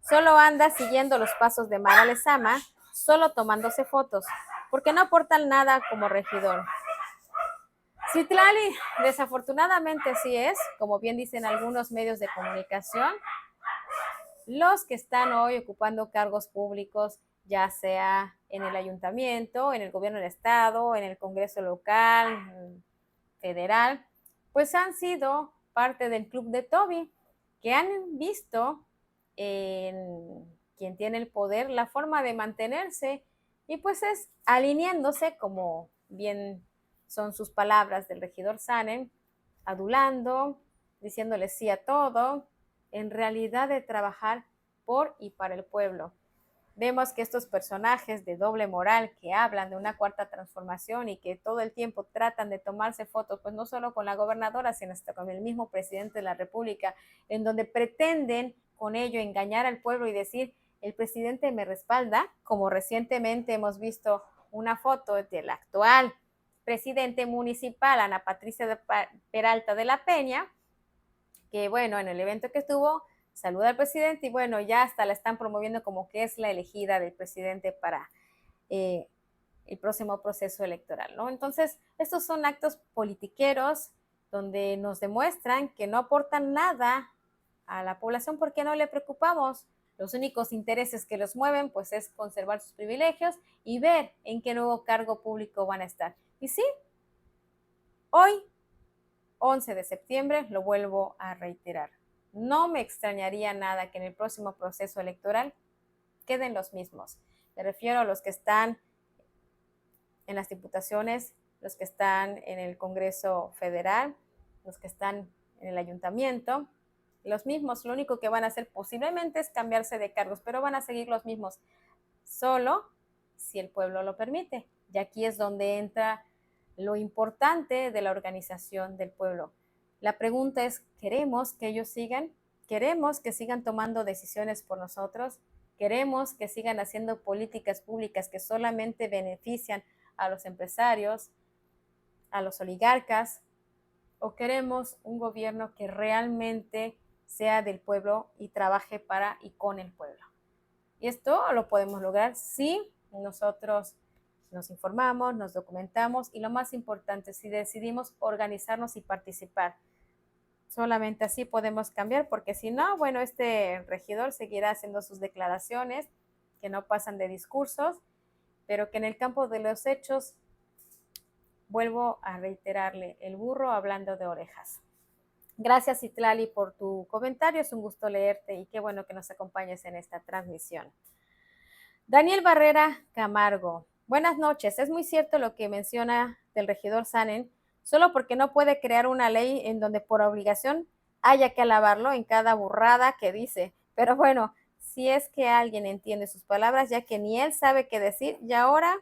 solo anda siguiendo los pasos de Mara Lezama, solo tomándose fotos, porque no aportan nada como regidor. Citlali, desafortunadamente sí es, como bien dicen algunos medios de comunicación, los que están hoy ocupando cargos públicos, ya sea en el ayuntamiento, en el gobierno del estado, en el Congreso local, federal, pues han sido parte del club de Toby, que han visto en quien tiene el poder la forma de mantenerse y pues es alineándose, como bien son sus palabras del regidor Sanen, adulando, diciéndole sí a todo, en realidad de trabajar por y para el pueblo. Vemos que estos personajes de doble moral que hablan de una cuarta transformación y que todo el tiempo tratan de tomarse fotos, pues no solo con la gobernadora, sino hasta con el mismo presidente de la República, en donde pretenden con ello engañar al pueblo y decir, el presidente me respalda, como recientemente hemos visto una foto del actual presidente municipal, Ana Patricia Peralta de la Peña, que bueno, en el evento que estuvo, saluda al presidente y bueno, ya hasta la están promoviendo como que es la elegida del presidente para el próximo proceso electoral, ¿no? Entonces, estos son actos politiqueros donde nos demuestran que no aportan nada a la población porque no le preocupamos. Los únicos intereses que los mueven, pues, es conservar sus privilegios y ver en qué nuevo cargo público van a estar. Y sí, hoy, 11 de septiembre, lo vuelvo a reiterar. No me extrañaría nada que en el próximo proceso electoral queden los mismos. Me refiero a los que están en las diputaciones, los que están en el Congreso Federal, los que están en el ayuntamiento, los mismos. Lo único que van a hacer posiblemente es cambiarse de cargos, pero van a seguir los mismos, solo si el pueblo lo permite. Y aquí es donde entra lo importante de la organización del pueblo. La pregunta es, ¿queremos que ellos sigan? ¿Queremos que sigan tomando decisiones por nosotros? ¿Queremos que sigan haciendo políticas públicas que solamente benefician a los empresarios, a los oligarcas? ¿O queremos un gobierno que realmente sea del pueblo y trabaje para y con el pueblo? Y esto lo podemos lograr si nosotros nos informamos, nos documentamos y lo más importante, si decidimos organizarnos y participar. Solamente así podemos cambiar, porque si no, bueno, este regidor seguirá haciendo sus declaraciones que no pasan de discursos, pero que en el campo de los hechos, vuelvo a reiterarle, el burro hablando de orejas. Gracias, Citlali, por tu comentario. Es un gusto leerte y qué bueno que nos acompañes en esta transmisión. Daniel Barrera Camargo. Buenas noches. Es muy cierto lo que menciona del regidor Sanen, solo porque no puede crear una ley en donde por obligación haya que alabarlo en cada burrada que dice. Pero bueno, si es que alguien entiende sus palabras, ya que ni él sabe qué decir, y ahora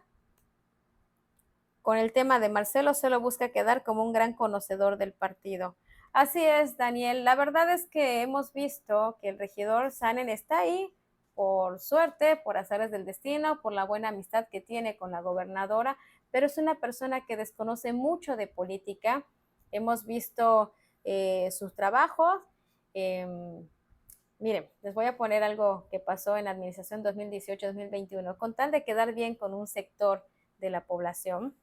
con el tema de Marcelo solo busca quedar como un gran conocedor del partido. Así es, Daniel. La verdad es que hemos visto que el regidor Sanen está ahí por suerte, por azares del destino, por la buena amistad que tiene con la gobernadora, pero es una persona que desconoce mucho de política. Hemos visto sus trabajos. Miren, les voy a poner algo que pasó en la administración 2018-2021. Con tal de quedar bien con un sector de la población,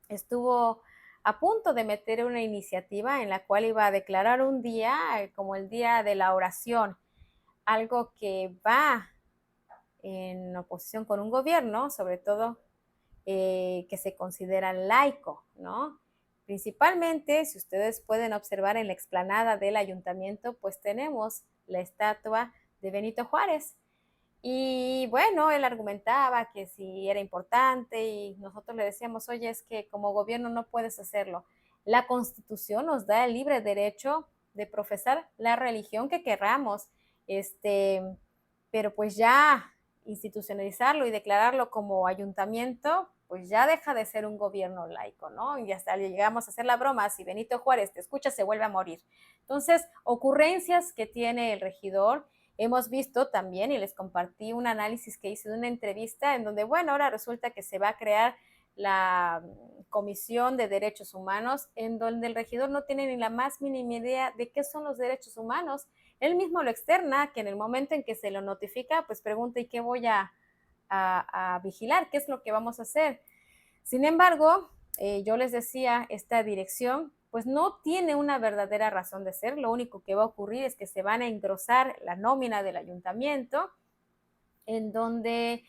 estuvo a punto de meter una iniciativa en la cual iba a declarar un día como el día de la oración, algo que va en oposición con un gobierno, sobre todo que se considera laico, ¿no? Principalmente, si ustedes pueden observar en la explanada del ayuntamiento, pues tenemos la estatua de Benito Juárez. Y bueno, él argumentaba que sí era importante y nosotros le decíamos, oye, es que como gobierno no puedes hacerlo. La Constitución nos da el libre derecho de profesar la religión que querramos, pero pues ya institucionalizarlo y declararlo como ayuntamiento, pues ya deja de ser un gobierno laico, ¿no? Y hasta llegamos a hacer la broma, si Benito Juárez te escucha, se vuelve a morir. Entonces, ocurrencias que tiene el regidor. Hemos visto también, y les compartí un análisis que hice de una entrevista en donde, bueno, ahora resulta que se va a crear la Comisión de Derechos Humanos, en donde el regidor no tiene ni la más mínima idea de qué son los derechos humanos. Él mismo lo externa, que en el momento en que se lo notifica, pues pregunta, ¿y qué voy a vigilar? ¿Qué es lo que vamos a hacer? Sin embargo, yo les decía, esta dirección pues no tiene una verdadera razón de ser. Lo único que va a ocurrir es que se van a engrosar la nómina del ayuntamiento, en donde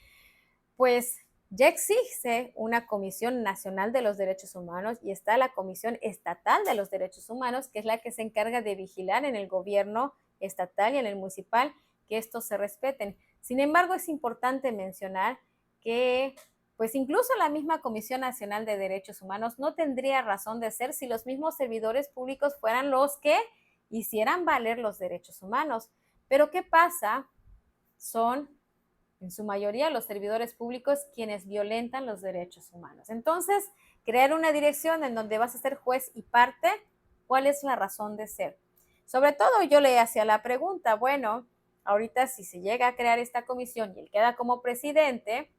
pues ya existe una Comisión Nacional de los Derechos Humanos y está la Comisión Estatal de los Derechos Humanos, que es la que se encarga de vigilar en el gobierno estatal y en el municipal que estos se respeten. Sin embargo, es importante mencionar que pues incluso la misma Comisión Nacional de Derechos Humanos no tendría razón de ser si los mismos servidores públicos fueran los que hicieran valer los derechos humanos. Pero ¿qué pasa? Son en su mayoría los servidores públicos quienes violentan los derechos humanos. Entonces, crear una dirección en donde vas a ser juez y parte, ¿cuál es la razón de ser? Sobre todo yo le hacía la pregunta, bueno, ahorita si se llega a crear esta comisión y él queda como presidente,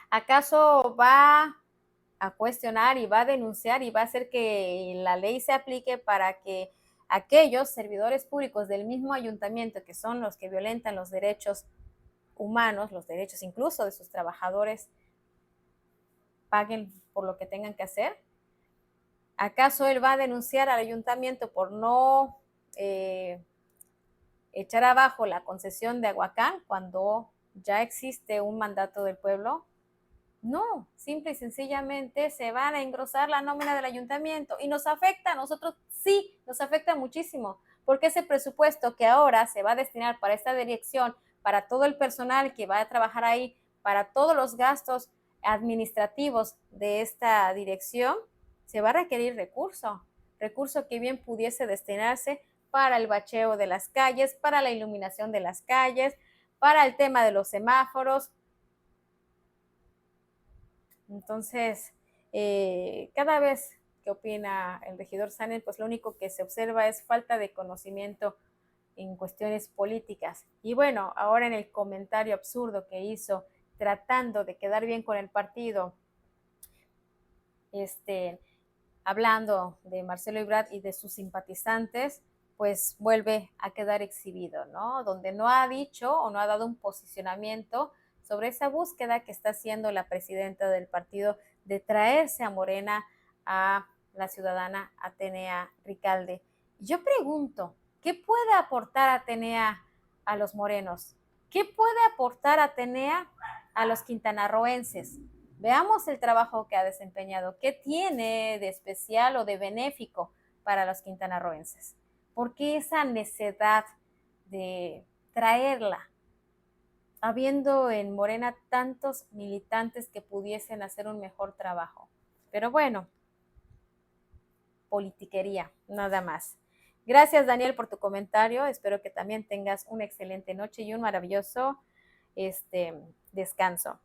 ¿acaso va a cuestionar y va a denunciar y va a hacer que la ley se aplique para que aquellos servidores públicos del mismo ayuntamiento, que son los que violentan los derechos humanos, los derechos incluso de sus trabajadores, paguen por lo que tengan que hacer? ¿Acaso él va a denunciar al ayuntamiento por no echar abajo la concesión de Aguacán cuando ya existe un mandato del pueblo? No, simple y sencillamente se van a engrosar la nómina del ayuntamiento y nos afecta a nosotros, sí, nos afecta muchísimo, porque ese presupuesto que ahora se va a destinar para esta dirección, para todo el personal que va a trabajar ahí, para todos los gastos administrativos de esta dirección, se va a requerir recurso que bien pudiese destinarse para el bacheo de las calles, para la iluminación de las calles, para el tema de los semáforos. Entonces, cada vez que opina el regidor Sanen, pues lo único que se observa es falta de conocimiento en cuestiones políticas. Y bueno, ahora en el comentario absurdo que hizo, tratando de quedar bien con el partido, hablando de Marcelo Ebrard y de sus simpatizantes, pues vuelve a quedar exhibido, ¿no? Donde no ha dicho o no ha dado un posicionamiento sobre esa búsqueda que está haciendo la presidenta del partido de traerse a Morena a la ciudadana Atenea Ricalde. Yo pregunto, ¿qué puede aportar Atenea a los morenos? ¿Qué puede aportar Atenea a los quintanarroenses? Veamos el trabajo que ha desempeñado. ¿Qué tiene de especial o de benéfico para los quintanarroenses? ¿Por qué esa necesidad de traerla, habiendo en Morena tantos militantes que pudiesen hacer un mejor trabajo? Pero bueno, politiquería, nada más. Gracias, Daniel, por tu comentario. Espero que también tengas una excelente noche y un maravilloso descanso.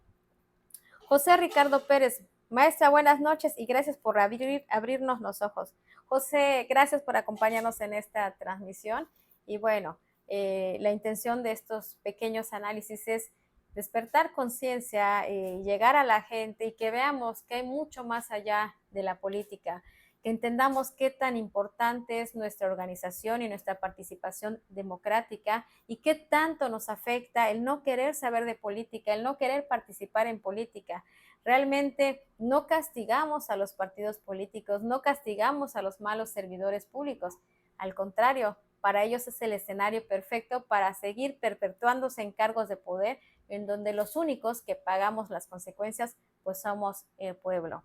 José Ricardo Pérez, maestra, buenas noches y gracias por abrirnos los ojos. José, gracias por acompañarnos en esta transmisión. Y bueno, la intención de estos pequeños análisis es despertar conciencia, llegar a la gente y que veamos que hay mucho más allá de la política, que entendamos qué tan importante es nuestra organización y nuestra participación democrática y qué tanto nos afecta el no querer saber de política, el no querer participar en política. Realmente no castigamos a los partidos políticos, no castigamos a los malos servidores públicos. Al contrario, para ellos es el escenario perfecto para seguir perpetuándose en cargos de poder, en donde los únicos que pagamos las consecuencias pues somos el pueblo.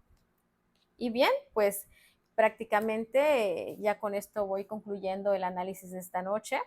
Y bien, pues prácticamente ya con esto voy concluyendo el análisis de esta noche.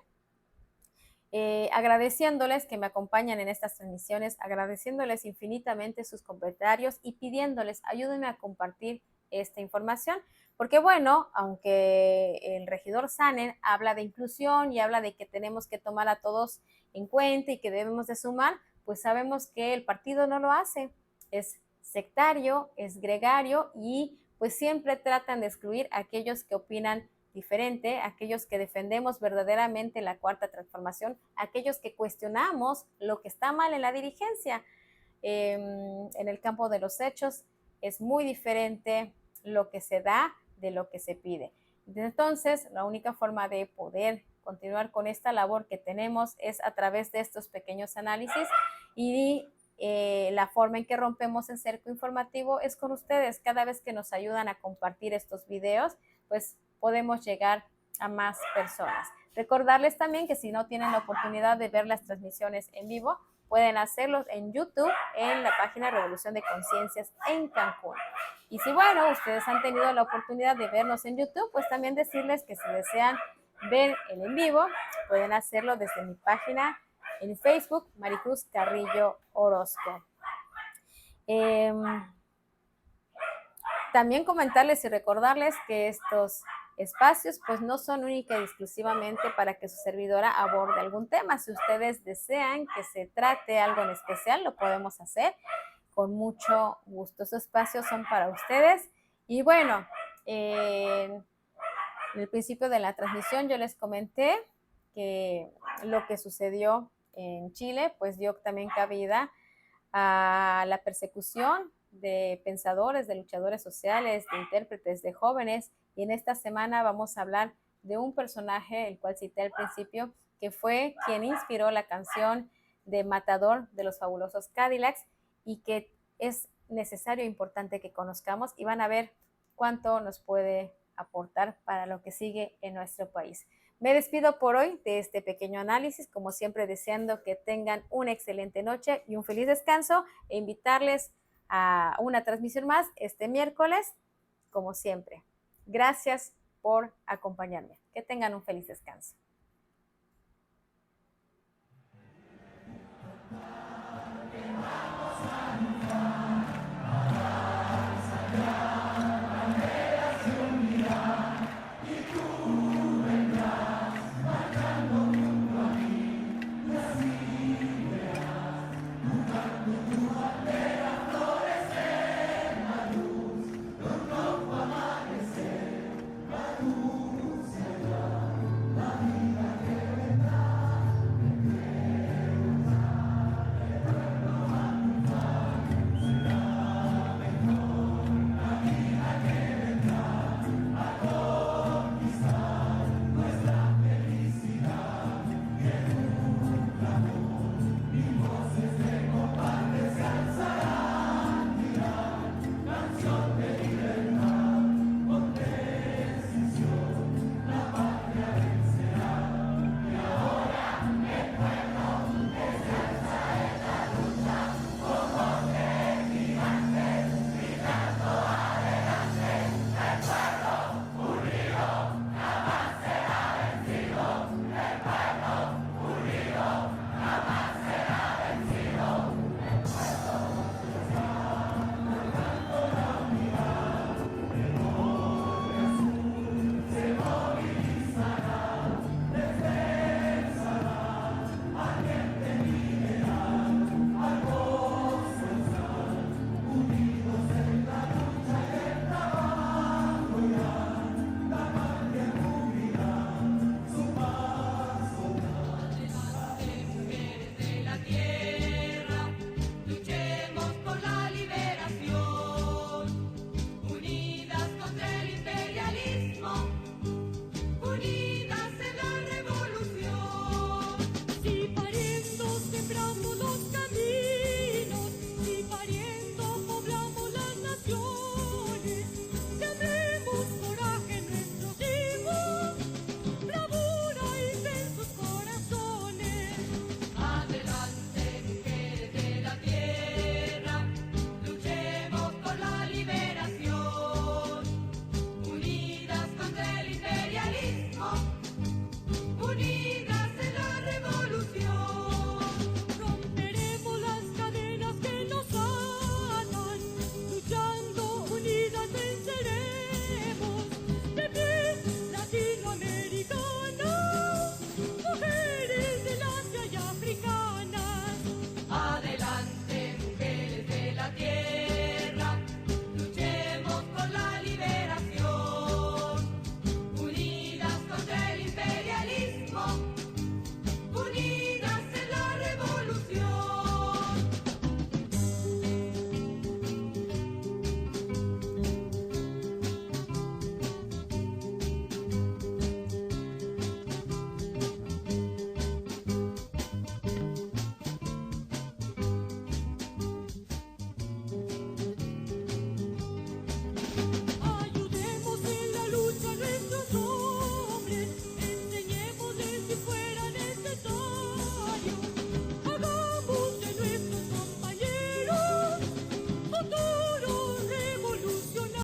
Agradeciéndoles que me acompañan en estas transmisiones, agradeciéndoles infinitamente sus comentarios y pidiéndoles ayúdenme a compartir esta información, porque bueno, aunque el regidor Sanen habla de inclusión y habla de que tenemos que tomar a todos en cuenta y que debemos de sumar, pues sabemos que el partido no lo hace, es sectario, es gregario y pues siempre tratan de excluir a aquellos que opinan diferente, aquellos que defendemos verdaderamente la cuarta transformación, aquellos que cuestionamos lo que está mal en la dirigencia. En el campo de los hechos es muy diferente lo que se da de lo que se pide. Entonces, la única forma de poder continuar con esta labor que tenemos es a través de estos pequeños análisis y la forma en que rompemos el cerco informativo es con ustedes. Cada vez que nos ayudan a compartir estos videos, pues podemos llegar a más personas. Recordarles también que si no tienen la oportunidad de ver las transmisiones en vivo, pueden hacerlos en YouTube, en la página Revolución de Conciencias en Cancún. Y si, bueno, ustedes han tenido la oportunidad de vernos en YouTube, pues también decirles que si desean ver el en vivo, pueden hacerlo desde mi página en Facebook, Maricruz Carrillo Orozco. También comentarles y recordarles que estos espacios pues no son única y exclusivamente para que su servidora aborde algún tema. Si ustedes desean que se trate algo en especial, lo podemos hacer con mucho gusto. Estos espacios son para ustedes. Y bueno, en el principio de la transmisión yo les comenté que lo que sucedió en Chile pues dio también cabida a la persecución de pensadores, de luchadores sociales, de intérpretes, de jóvenes. Y en esta semana vamos a hablar de un personaje, el cual cité al principio, que fue quien inspiró la canción de Matador de los Fabulosos Cadillacs y que es necesario e importante que conozcamos y van a ver cuánto nos puede aportar para lo que sigue en nuestro país. Me despido por hoy de este pequeño análisis, como siempre deseando que tengan una excelente noche y un feliz descanso e invitarles a una transmisión más este miércoles, como siempre. Gracias por acompañarme. Que tengan un feliz descanso.